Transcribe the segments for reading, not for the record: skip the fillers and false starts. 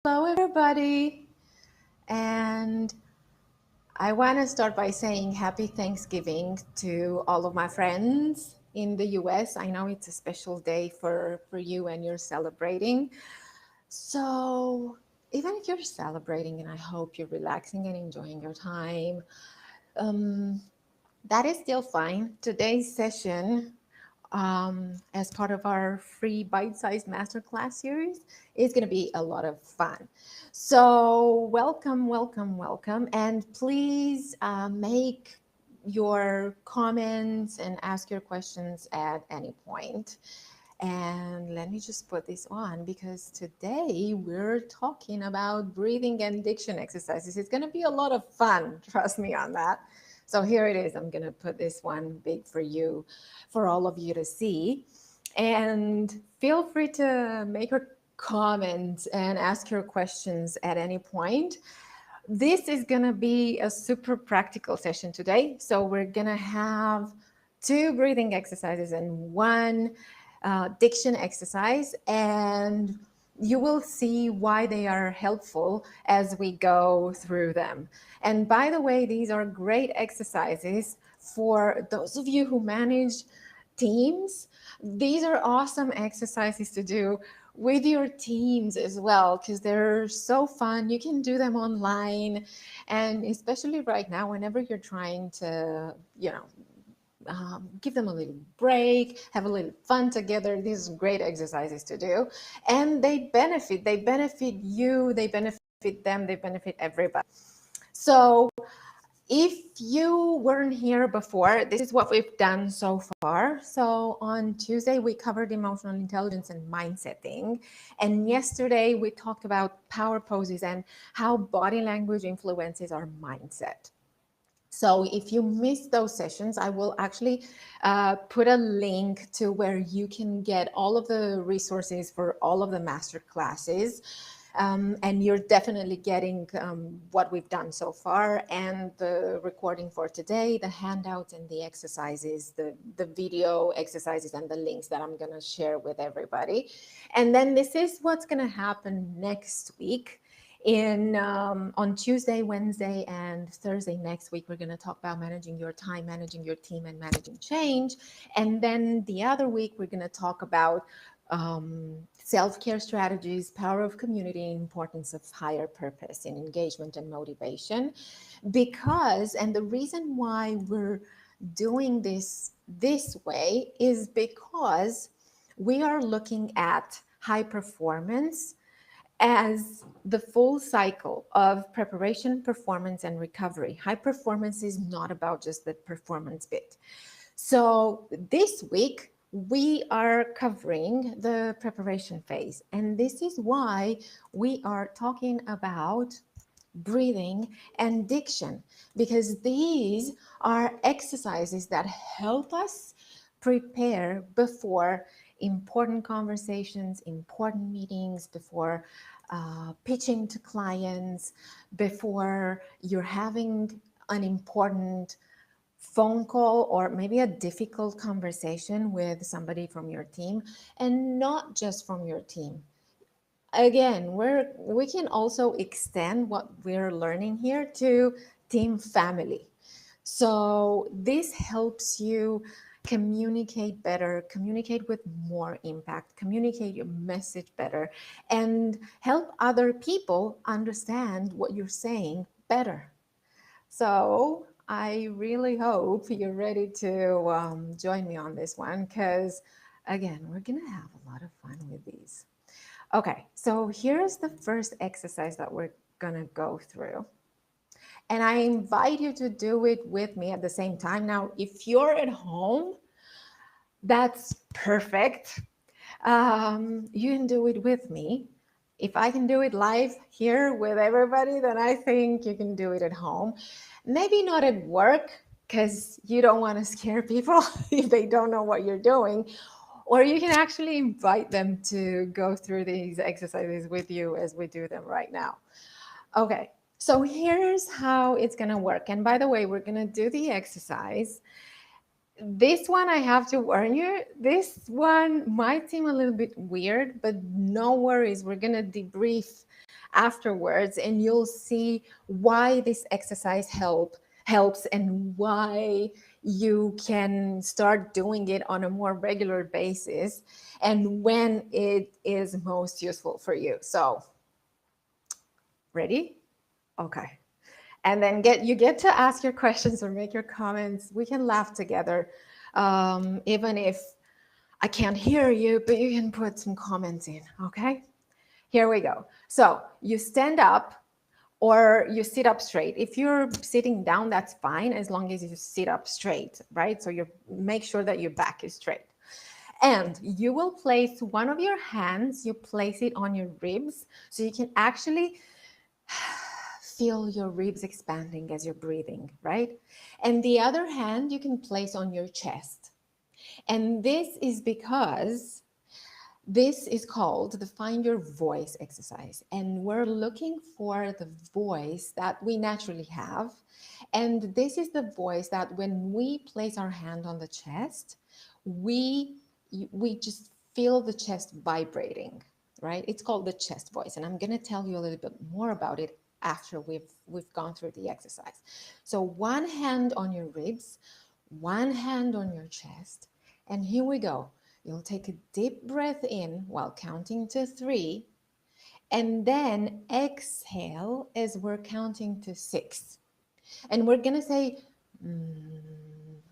Hello, everybody. And I want to start by saying happy Thanksgiving to all of my friends in the US. I know it's a special day for you and you're celebrating. So, even if you're celebrating, and I hope you're relaxing and enjoying your time, um, that is still fine. Today's session, as part of our free Bite-Sized Masterclass series, is going to be a lot of fun. So, welcome, welcome, welcome. And please make your comments and ask your questions at any point. And let me just put this on because today we're talking about breathing and diction exercises. It's going to be a lot of fun, trust me on that. So here it is. I'm going to put this one big for you, for all of you to see. And feel free to make your comments and ask your questions at any point. This is going to be a super practical session today. So we're going to have two breathing exercises and one diction exercise, and you will see why they are helpful as we go through them. And by the way, these are great exercises for those of you who manage teams. These are awesome exercises to do with your teams as well because they're so fun. You can do them online, and especially right now, whenever you're trying to, give them a little break, have a little fun together. These are great exercises to do, and they benefit. They benefit you. They benefit them. They benefit everybody. So if you weren't here before, this is what we've done so far. So on Tuesday, we covered emotional intelligence and mindsetting. And yesterday, we talked about power poses and how body language influences our mindset. So if you missed those sessions, I will actually put a link to where you can get all of the resources for all of the master classes. And you're definitely getting what we've done so far and the recording for today, the handouts and the exercises, the video exercises and the links that I'm going to share with everybody. And then this is what's going to happen next week. On Tuesday, Wednesday, and Thursday next week, we're going to talk about managing your time, managing your team, and managing change. And then the other week, we're going to talk about self-care strategies, power of community, importance of higher purpose in engagement and motivation. And the reason why we're doing this way is because we are looking at high performance as the full cycle of preparation, performance, and recovery. High performance is not about just the performance bit. So this week, we are covering the preparation phase. And this is why we are talking about breathing and diction, because these are exercises that help us prepare before important conversations, important meetings, before pitching to clients, before you're having an important phone call or maybe a difficult conversation with somebody from your team, and not just from your team. Again, we can also extend what we're learning here to team family. So this helps you communicate better, communicate with more impact, communicate your message better, and help other people understand what you're saying better. So I really hope you're ready to join me on this one because, again, we're going to have a lot of fun with these. Okay, so here's the first exercise that we're going to go through. And I invite you to do it with me at the same time. Now, if you're at home, that's perfect. You can do it with me. If I can do it live here with everybody, then I think you can do it at home. Maybe not at work because you don't want to scare people if they don't know what you're doing. Or you can actually invite them to go through these exercises with you as we do them right now. Okay, so here's how it's going to work. And by the way, we're going to do the exercise This one, I have to warn you, this one might seem a little bit weird, but no worries. We're going to debrief afterwards and you'll see why this exercise helps and why you can start doing it on a more regular basis and when it is most useful for you. So, ready? Okay. And then you get to ask your questions or make your comments. We can laugh together, even if I can't hear you, but you can put some comments in, okay? Here we go. So you stand up or you sit up straight. If you're sitting down, that's fine, as long as you sit up straight, right? So you make sure that your back is straight. And you will place one of your hands, you place it on your ribs, so you can actually feel your ribs expanding as you're breathing, right? And the other hand you can place on your chest. And this is because this is called the Find Your Voice exercise. And we're looking for the voice that we naturally have. And this is the voice that when we place our hand on the chest, we just feel the chest vibrating, right? It's called the chest voice. And I'm going to tell you a little bit more about it after we've gone through the exercise. So one hand on your ribs, one hand on your chest, and here we go. You'll take a deep breath in while counting to 3, and then exhale as we're counting to 6. And we're gonna say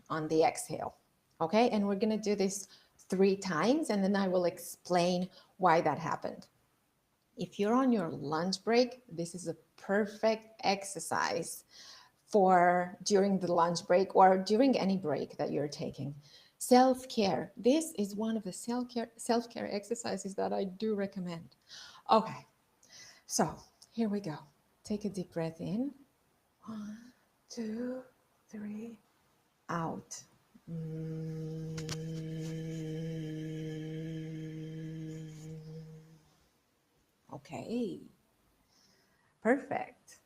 on the exhale, okay? And we're gonna do this 3 times, and then I will explain why that happened. If you're on your lunch break, this is a perfect exercise for during the lunch break or during any break that you're taking. Self-care. This is one of the self-care exercises that I do recommend. Okay, so here we go. Take a deep breath in. 1, 2, 3, out. Okay, perfect.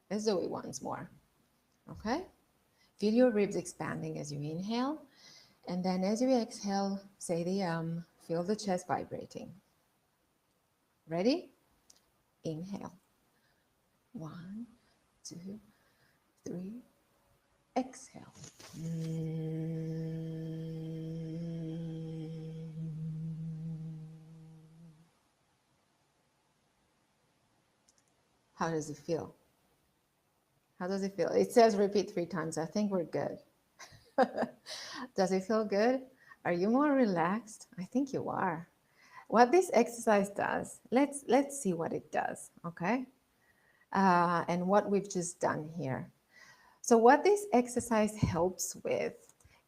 Let's do it once more. Okay, feel your ribs expanding as you inhale, and then as you exhale, say the feel the chest vibrating. Ready? Inhale. 1, 2, 3. Exhale. How does it feel? How does it feel? It says repeat 3 times. I think we're good. Does it feel good? Are you more relaxed? I think you are. What this exercise does, let's see what it does, okay? And what we've just done here. So what this exercise helps with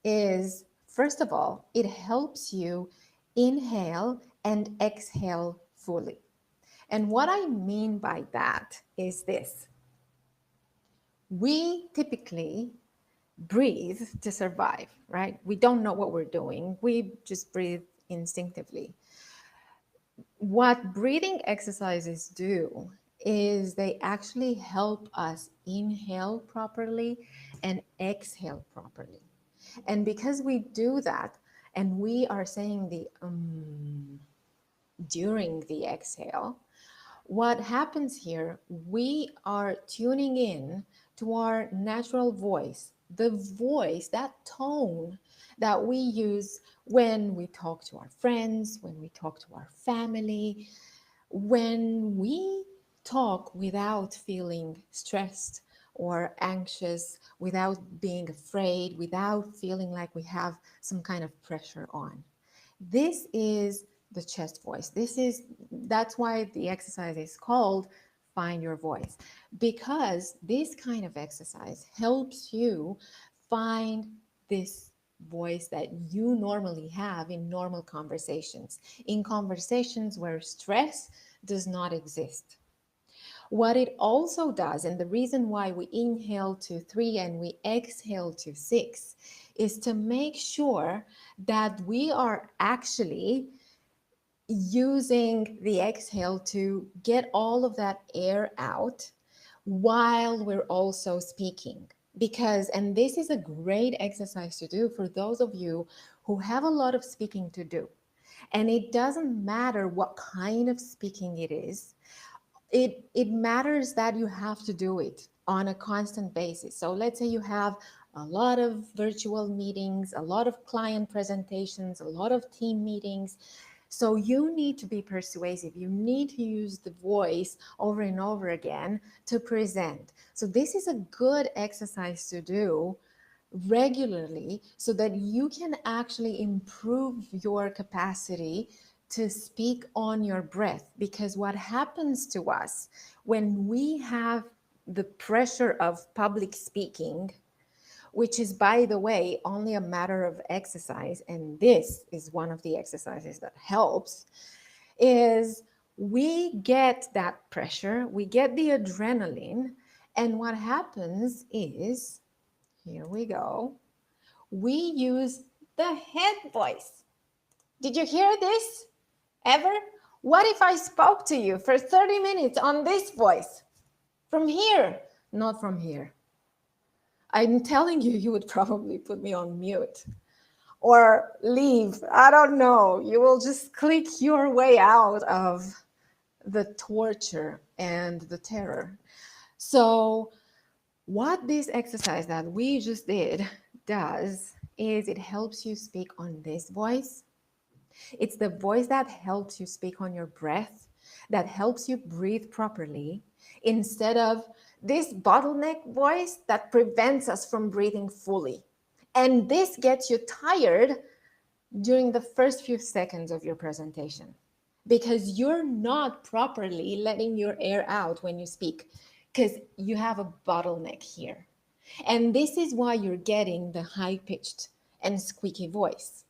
is, first of all, it helps you inhale and exhale fully. And what I mean by that is this. We typically breathe to survive, right? We don't know what we're doing. We just breathe instinctively. What breathing exercises do is they actually help us inhale properly and exhale properly. And because we do that, and we are saying the during the exhale, what happens here, we are tuning in to our natural voice, the voice, that tone that we use when we talk to our friends, when we talk to our family, when we talk without feeling stressed or anxious, without being afraid, without feeling like we have some kind of pressure on. This is the chest voice. That's why the exercise is called Find Your Voice, because this kind of exercise helps you find this voice that you normally have in normal conversations, in conversations where stress does not exist. What it also does, and the reason why we inhale to 3 and we exhale to 6, is to make sure that we are actually using the exhale to get all of that air out while we're also speaking. Because, and this is a great exercise to do for those of you who have a lot of speaking to do. And it doesn't matter what kind of speaking it is. It matters that you have to do it on a constant basis. So let's say you have a lot of virtual meetings, a lot of client presentations, a lot of team meetings. So you need to be persuasive. You need to use the voice over and over again to present. So this is a good exercise to do regularly so that you can actually improve your capacity to speak on your breath. Because what happens to us when we have the pressure of public speaking, which is, by the way, only a matter of exercise, and this is one of the exercises that helps, is we get that pressure, we get the adrenaline, and what happens is, here we go, we use the head voice. Did you hear this ever? What if I spoke to you for 30 minutes on this voice? From here, not from here. I'm telling you, you would probably put me on mute or leave. I don't know. You will just click your way out of the torture and the terror. So what this exercise that we just did does is it helps you speak on this voice. It's the voice that helps you speak on your breath, that helps you breathe properly, instead of this bottleneck voice that prevents us from breathing fully. And this gets you tired during the first few seconds of your presentation because you're not properly letting your air out when you speak because you have a bottleneck here. And this is why you're getting the high-pitched and squeaky voice.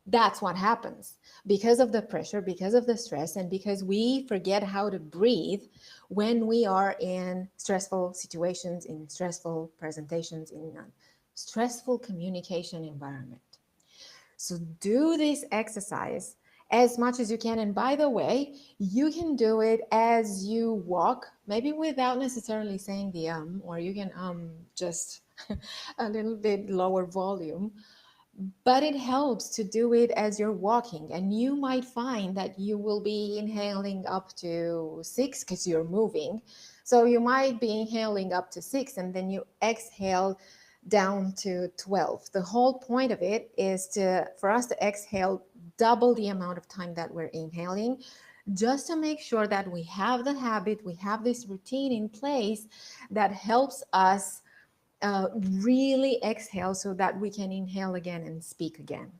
That's what happens because of the pressure, because of the stress, and because we forget how to breathe when we are in stressful situations, in stressful presentations, in a stressful communication environment. So do this exercise as much as you can. And by the way, you can do it as you walk, maybe without necessarily saying the or you can just a little bit lower volume. But it helps to do it as you're walking, and you might find that you will be inhaling up to 6 because you're moving. So you might be inhaling up to 6 and then you exhale down to 12. The whole point of it is for us to exhale double the amount of time that we're inhaling, just to make sure that we have the habit, we have this routine in place that helps us really exhale so that we can inhale again and speak again.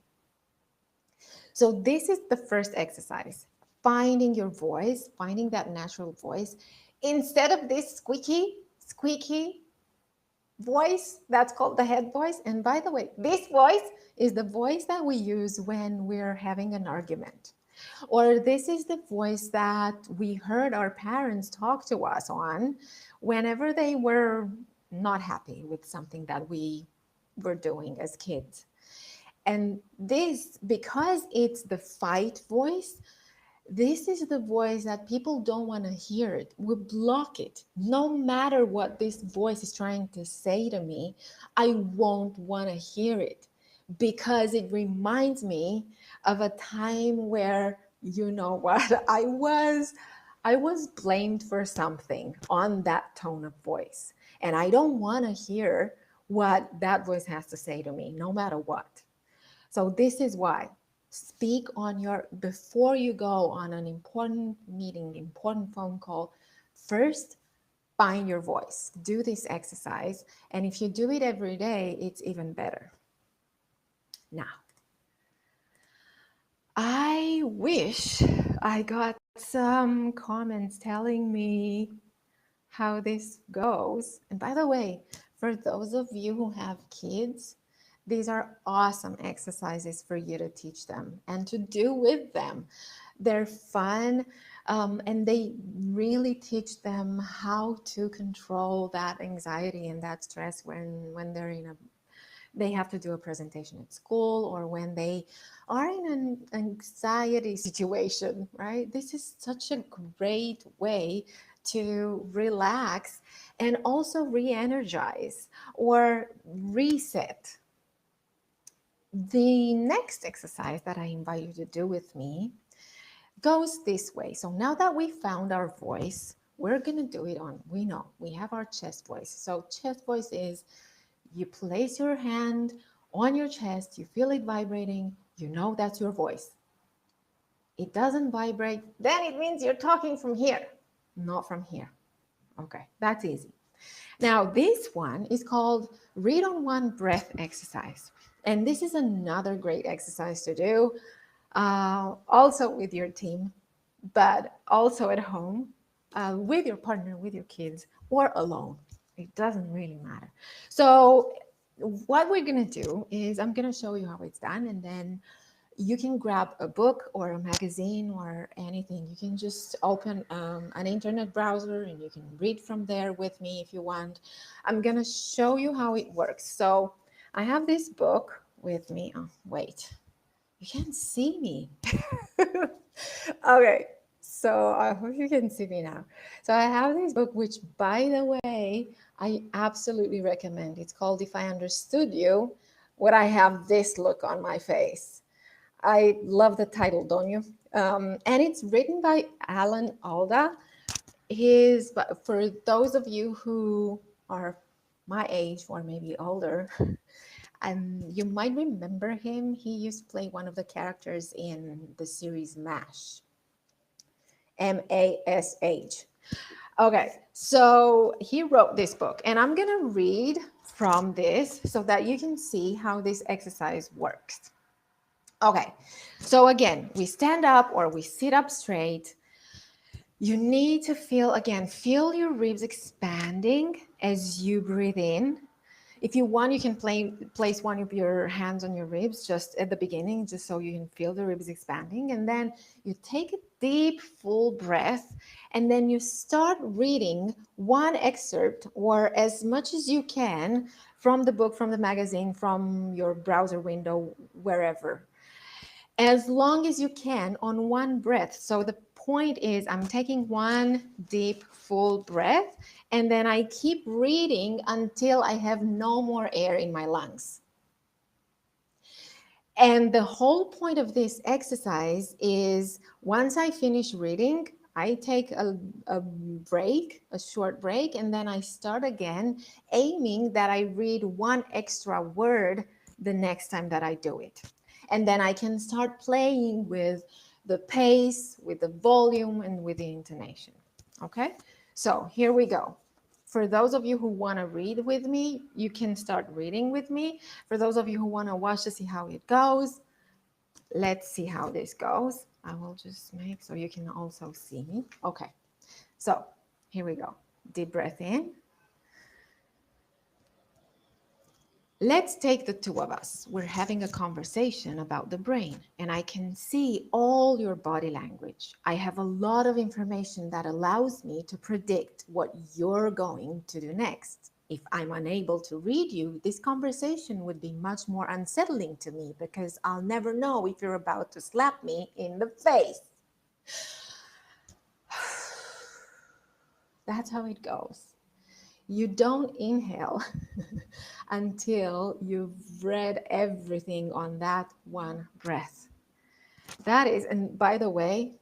So this is the first exercise, finding your voice, finding that natural voice, instead of this squeaky voice that's called the head voice. And by the way, this voice is the voice that we use when we're having an argument. Or this is the voice that we heard our parents talk to us on whenever they were not happy with something that we were doing as kids. And this, because it's the fight voice, this is the voice that people don't want to hear it. We block it. No matter what this voice is trying to say to me, I won't want to hear it because it reminds me of a time where, you know what, I was blamed for something on that tone of voice. And I don't want to hear what that voice has to say to me, no matter what. So this is why. Speak on before you go on an important meeting, important phone call, first find your voice. Do this exercise. And if you do it every day, it's even better. Now, I wish I got some comments telling me how this goes. And by the way, for those of you who have kids, these are awesome exercises for you to teach them and to do with them. They're fun, and they really teach them how to control that anxiety and that stress when they have to do a presentation at school, or when they are in an anxiety situation, right? This is such a great way to relax and also re-energize or reset. The next exercise that I invite you to do with me goes this way. So now that we found our voice, we're going to do it on, we know, we have our chest voice. So chest voice is you place your hand on your chest, you feel it vibrating, you know that's your voice. It doesn't vibrate, then it means you're talking from here, not from here. Okay, that's easy. Now, this one is called read on one breath exercise. And this is another great exercise to do, also with your team, but also at home, with your partner, with your kids, or alone. It doesn't really matter. So what we're going to do is I'm going to show you how it's done, and then you can grab a book or a magazine or anything. You can just open an internet browser and you can read from there with me if you want. I'm going to show you how it works. So I have this book with me. Oh, wait, you can't see me. Okay, so I hope you can see me now. So I have this book, which, by the way, I absolutely recommend. It's called If I Understood You, Would I Have This Look on My Face? I love the title, don't you? And it's written by Alan Alda. For those of you who are my age or maybe older, you might remember him. He used to play one of the characters in the series MASH. M-A-S-H. Okay, so he wrote this book, and I'm going to read from this so that you can see how this exercise works. Okay, so again, we stand up or we sit up straight. You need to feel your ribs expanding as you breathe in. If you want, you can place one of your hands on your ribs just at the beginning, just so you can feel the ribs expanding. And then you take a deep, full breath, and then you start reading one excerpt or as much as you can from the book, from the magazine, from your browser window, wherever. As long as you can on one breath. So the point is I'm taking one deep, full breath, and then I keep reading until I have no more air in my lungs. And the whole point of this exercise is once I finish reading, I take a short break, and then I start again, aiming that I read one extra word the next time that I do it. And then I can start playing with the pace, with the volume, and with the intonation. Okay, so here we go. For those of you who want to read with me, you can start reading with me. For those of you who want to watch to see how it goes, let's see how this goes. I will just make so you can also see me. Okay, so here we go. Deep breath in. Let's take the two of us. We're having a conversation about the brain, and I can see all your body language. I have a lot of information that allows me to predict what you're going to do next. If I'm unable to read you, this conversation would be much more unsettling to me because I'll never know if you're about to slap me in the face. That's how it goes. You don't inhale until you've read everything on that one breath. That is, and by the way,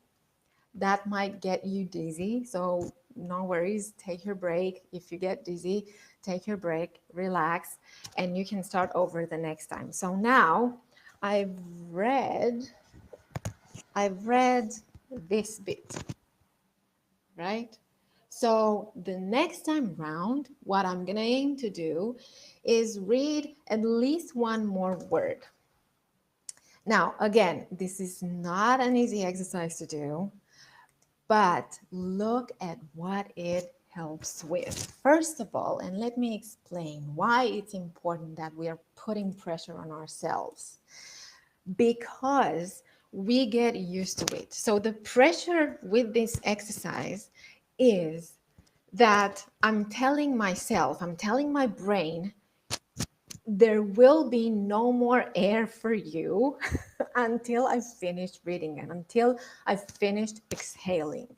that might get you dizzy. So no worries, take your break. If you get dizzy, take your break, relax, and you can start over the next time. So now I've read this bit, right? So the next time round, what I'm going to aim to do is read at least one more word. Now, again, this is not an easy exercise to do, but look at what it helps with. First of all, and let me explain why it's important that we are putting pressure on ourselves. Because we get used to it. So the pressure with this exercise is that I'm telling my brain, there will be no more air for you until I've finished reading and until I've finished exhaling.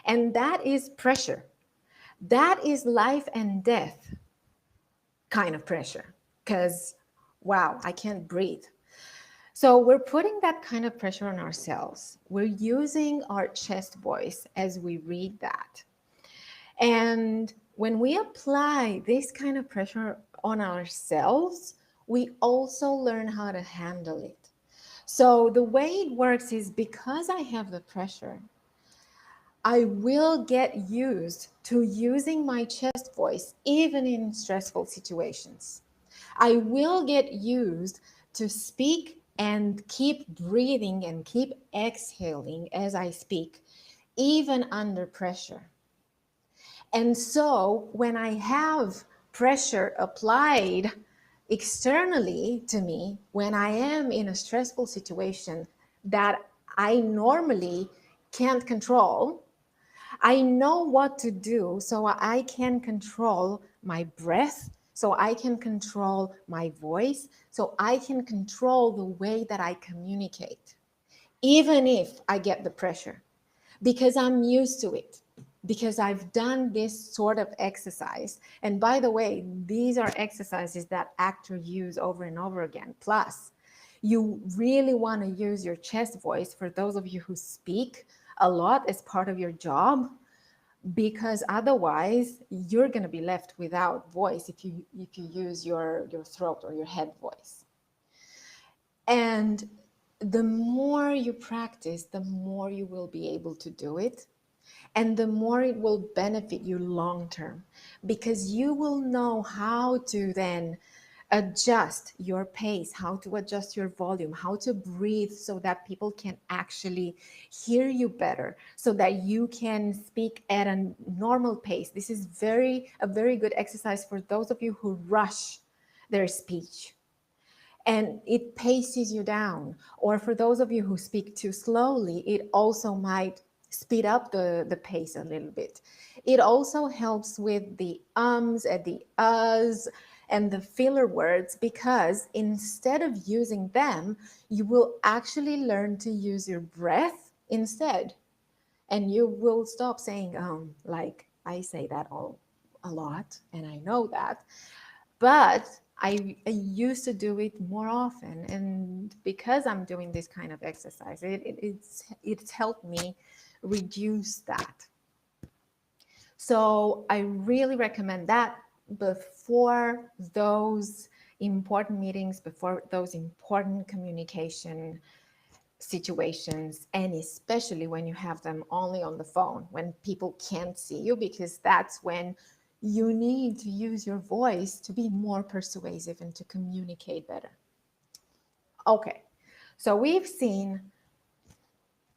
And that is pressure. That is life and death kind of pressure, because, wow, I can't breathe. So we're putting that kind of pressure on ourselves. We're using our chest voice as we read that. And when we apply this kind of pressure on ourselves, we also learn how to handle it. So the way it works is, because I have the pressure, I will get used to using my chest voice even in stressful situations. I will get used to speak and keep breathing and keep exhaling as I speak, even under pressure. And so when I have pressure applied externally to me, when I am in a stressful situation that I normally can't control, I know what to do so I can control my breath, so I can control my voice, so I can control the way that I communicate, even if I get the pressure, because I'm used to it, because I've done this sort of exercise. And by the way, these are exercises that actors use over and over again. Plus, you really want to use your chest voice for those of you who speak a lot as part of your job, because otherwise you're going to be left without voice if you use your throat or your head voice. And the more you practice, the more you will be able to do it, and the more it will benefit you long term, because you will know how to then adjust your pace, how to adjust your volume, how to breathe so that people can actually hear you better, so that you can speak at a normal pace. This is a very good exercise for those of you who rush their speech, and it paces you down. Or for those of you who speak too slowly, it also might speed up the pace a little bit. It also helps with the ums and the uhs and the filler words, because instead of using them, you will actually learn to use your breath instead. And you will stop saying, like I say that a lot, and I know that. But I used to do it more often, and because I'm doing this kind of exercise, it's helped me reduce that. So I really recommend that before those important meetings, before those important communication situations, and especially when you have them only on the phone, when people can't see you, because that's when you need to use your voice to be more persuasive and to communicate better. Okay, so we've seen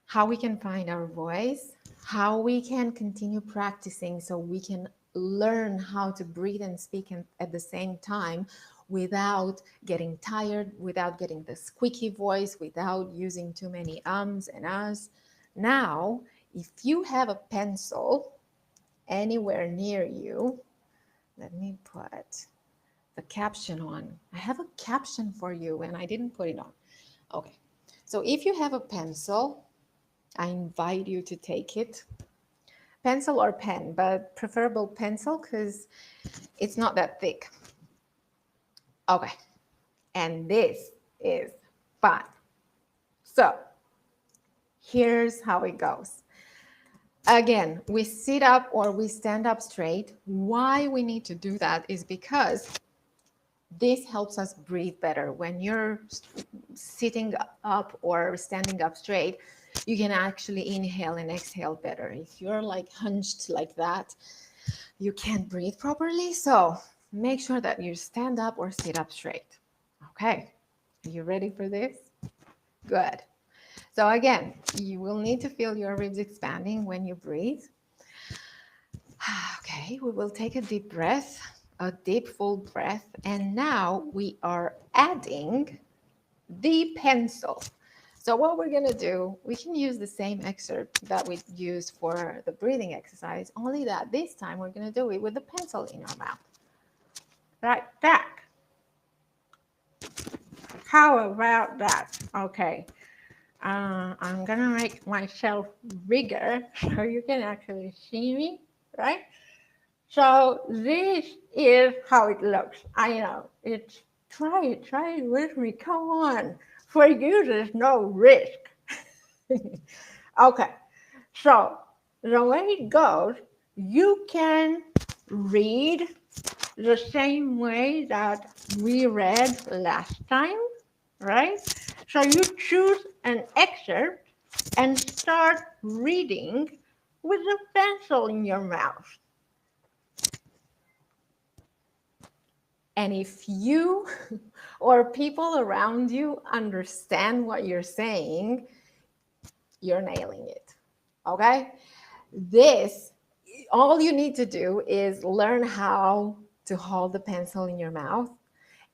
how we can find our voice, how we can continue practicing so we can learn how to breathe and speak at the same time without getting tired, without getting the squeaky voice, without using too many ums and ahs. Now, if you have a pencil anywhere near you, let me put the caption on. I have a caption for you and I didn't put it on. Okay, so if you have a pencil, I invite you to take it. Pencil or pen, but preferable pencil because it's not that thick. Okay, and this is fun. So here's how it goes. Again, we sit up or we stand up straight. Why we need to do that is because this helps us breathe better. When you're sitting up or standing up straight, you can actually inhale and exhale better. If you're like hunched like that, you can't breathe properly. So make sure that you stand up or sit up straight. Okay, are you ready for this? Good. So again, you will need to feel your ribs expanding when you breathe. Okay, we will take a deep breath, a deep full breath. And now we are adding the pencil. So what we're gonna do, we can use the same excerpt that we used for the breathing exercise, only that this time we're gonna do it with the pencil in our mouth. Like that. How about that? Okay. I'm gonna make myself bigger so you can actually see me, right? So this is how it looks. I know, try it with me, come on. For you, there's no risk. Okay, so the way it goes, you can read the same way that we read last time, right? So you choose an excerpt and start reading with a pencil in your mouth. And if you or people around you understand what you're saying, you're nailing it. Okay? This, all you need to do is learn how to hold the pencil in your mouth.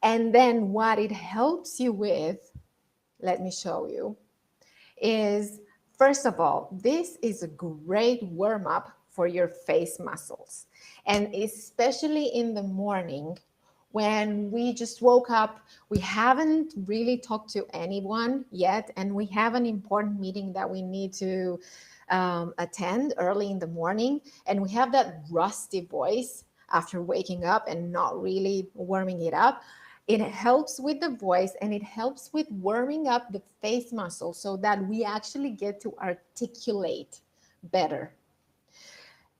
And then what it helps you with, let me show you, is first of all, this is a great warm up for your face muscles. And especially in the morning when we just woke up, we haven't really talked to anyone yet, and we have an important meeting that we need to attend early in the morning, and we have that rusty voice after waking up and not really warming it up. It helps with the voice and it helps with warming up the face muscle so that we actually get to articulate better.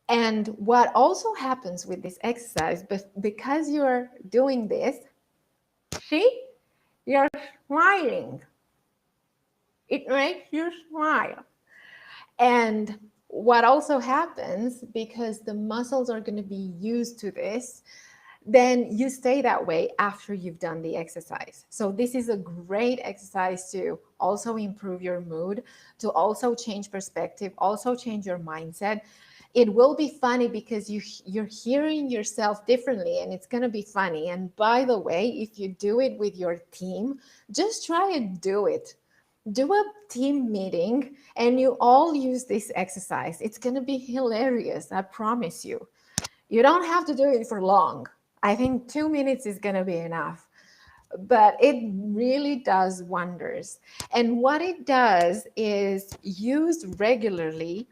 And what also happens with this exercise, because you're doing this, see, you're smiling. It makes you smile. And what also happens, because the muscles are going to be used to this, then you stay that way after you've done the exercise. So this is a great exercise to also improve your mood, to also change perspective, also change your mindset. It will be funny because you're hearing yourself differently, and it's going to be funny. And by the way, if you do it with your team, just try and do it. Do a team meeting and you all use this exercise. It's going to be hilarious, I promise you. You don't have to do it for long. I think 2 minutes is going to be enough, but it really does wonders. And what it does is, used regularly,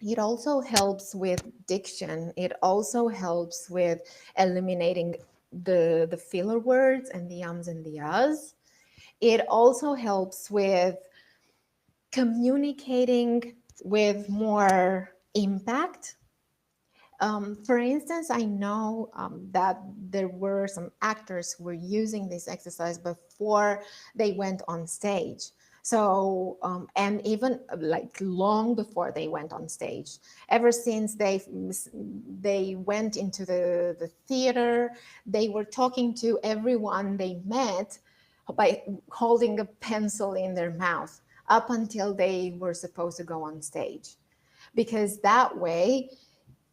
it also helps with diction. It also helps with eliminating the filler words and the ums and the uhs. It also helps with communicating with more impact. For instance, I know that there were some actors who were using this exercise before they went on stage. So, and even like long before they went on stage, ever since they went into the theater, they were talking to everyone they met by holding a pencil in their mouth up until they were supposed to go on stage. Because that way,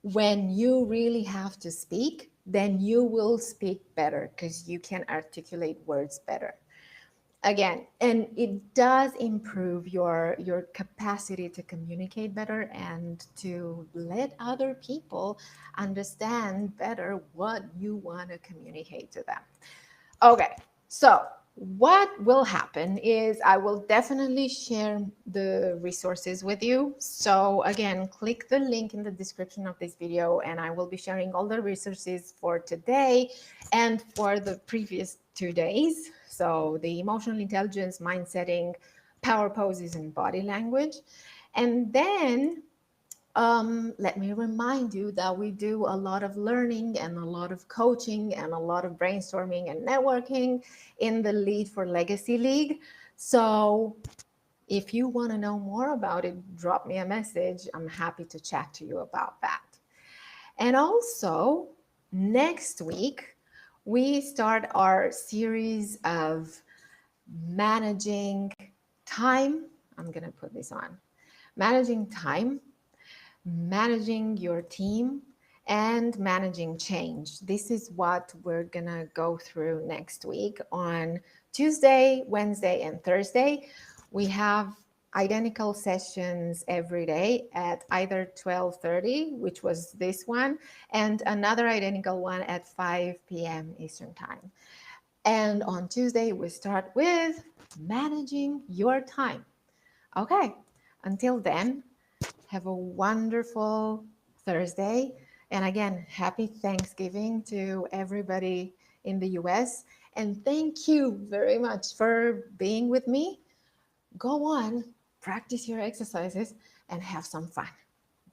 when you really have to speak, then you will speak better because you can articulate words better. Again, and it does improve your capacity to communicate better and to let other people understand better what you want to communicate to them. Okay, so what will happen is I will definitely share the resources with you. So again, click the link in the description of this video and I will be sharing all the resources for today and for the previous 2 days. So the emotional intelligence, mind setting, power poses, and body language. And then let me remind you that we do a lot of learning and a lot of coaching and a lot of brainstorming and networking in the Lead for Legacy League. So if you want to know more about it, drop me a message. I'm happy to chat to you about that. And also, next week, we start our series of managing time. I'm going to put this on. Managing time, managing your team, and managing change. This is what we're gonna go through next week on Tuesday, Wednesday, and Thursday. We have identical sessions every day at either 12:30, which was this one, and another identical one at 5 p.m. Eastern Time. And on Tuesday, we start with managing your time. Okay, until then, have a wonderful Thursday. And again, happy Thanksgiving to everybody in the US. And thank you very much for being with me. Go on, practice your exercises, and have some fun.